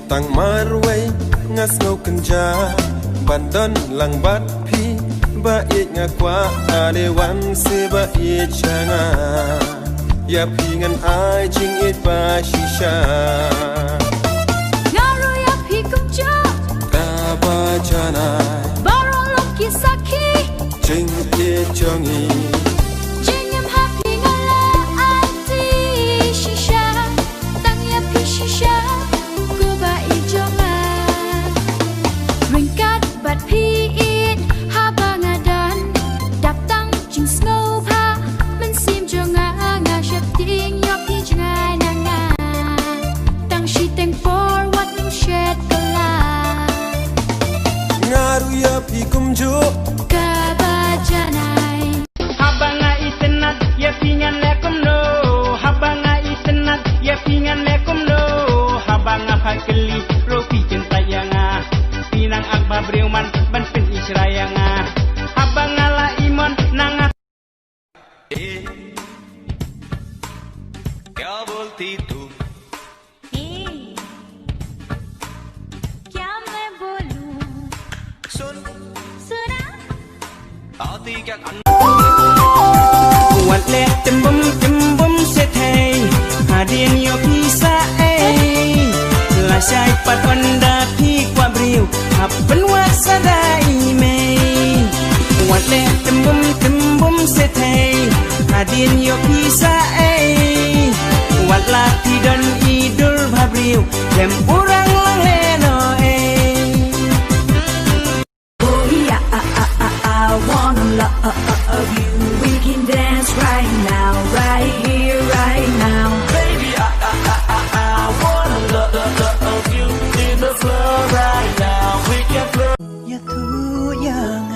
tang marway ngas ngau kenja bandon lang bat pi ba it ngakwa ade wan se ba it changa ya pingan ai jing it ba shisha ngaro ya pi kumja ta ba jana baro loki saki jing it jongi jingam happy ngala anti shisha tang ya pi shisha ku ba it jonga ringkat bat pi it habangadan dak tang jing snow pa men sim jonga nga shep ting yo pi jonga nanga tang shi teng for what you shed kala ngaru ya pi kumju kabajanai habanga itenat ya pingan lekum no habanga itenat ya pingan lekum no habanga hakeli ropi centayanga pinang akba breuman ban pen israyanga habanga la imon nanga क्या बोलती तू क्या मैं बोलूं सुन सुना आती क्या wat le tembum se thei hadin yo pisa la sai pat wanda pi kwa briu happen wa sadai me wat le tembum se thei hadin yo pisa wat la tidon idul babriu dem urang leno oh yeah I wanna love you we can dance right now right here right now baby I wanna love you in the floor right now we can flow ya tu yang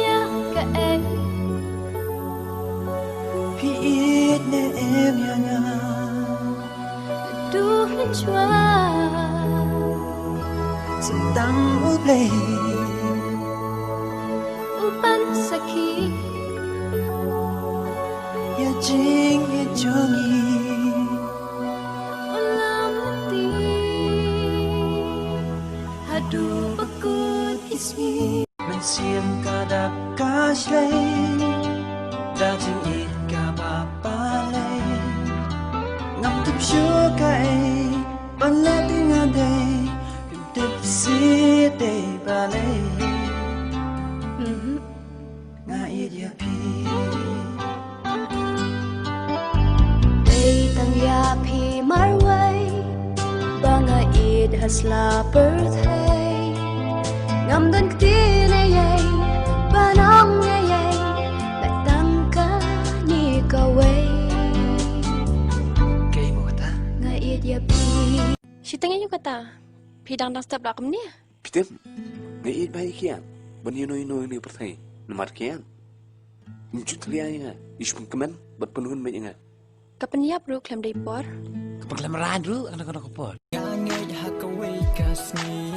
ya ka em pi it ne em yang du chua sentang uble upan saki ya jing ya jongi ulam ti hadu bakut ismi men siam kada kasle da jing it ka ba pale ngam tup shu kai ban la ding ade tup si de bale nga it ya pi Day tang ya pi marway banga it hasla birthday ngam dan ktine yay banong yay batang ka ni kaway kay mo ta nga it ya pi Sitangnya juga kata, pidang dan step belakang ni. Pitem, ngait baik kian. Bani ino ini pertai, nomor kian. Mujud liaya, ispun kemen, berpenuhun banyak ngah. Kapan ya bro klaim dari por? Paglamaraan dulu anak-anak kapal. Ngangit hakaway kasni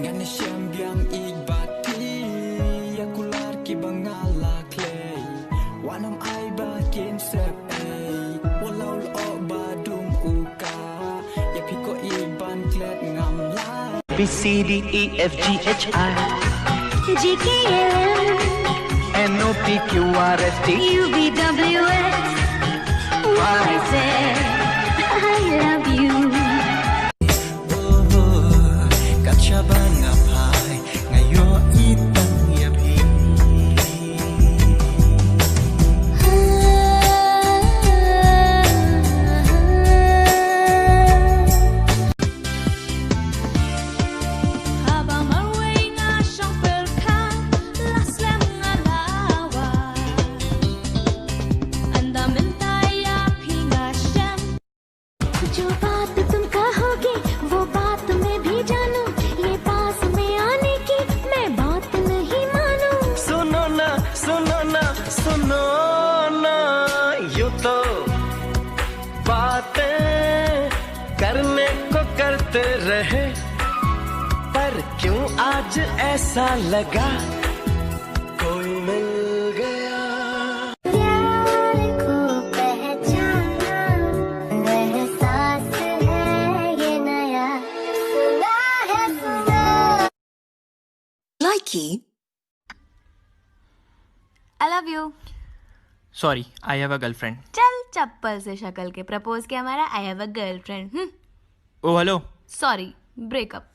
ngana siyang biyang igbati yakular ki bangala clay wanam ay bakin sep walau lo badum uka yapiko iban klet ngamla B C D E F G H I GKL N O P Q R S T UVWX I say I love you kacha bangapai ngayo itang yabi habang marway nga siyang pelkan laslam nga lawa andamin tayo pinga siyang जो बात तुम कहोगे वो बात मैं भी जानूं ये पास में आने की मैं बात नहीं मानूं सुनो ना सुनो ना सुनो ना यूं तो बातें करने को करते रहे पर क्यों आज ऐसा लगा कोई मिल गया प्यार को पहचाना एहसास है Likey. I love you. Sorry I have a girlfriend. चल चप्पल से शक्ल के प्रपोज किया हमारा I have a girlfriend. Oh hello. Sorry breakup.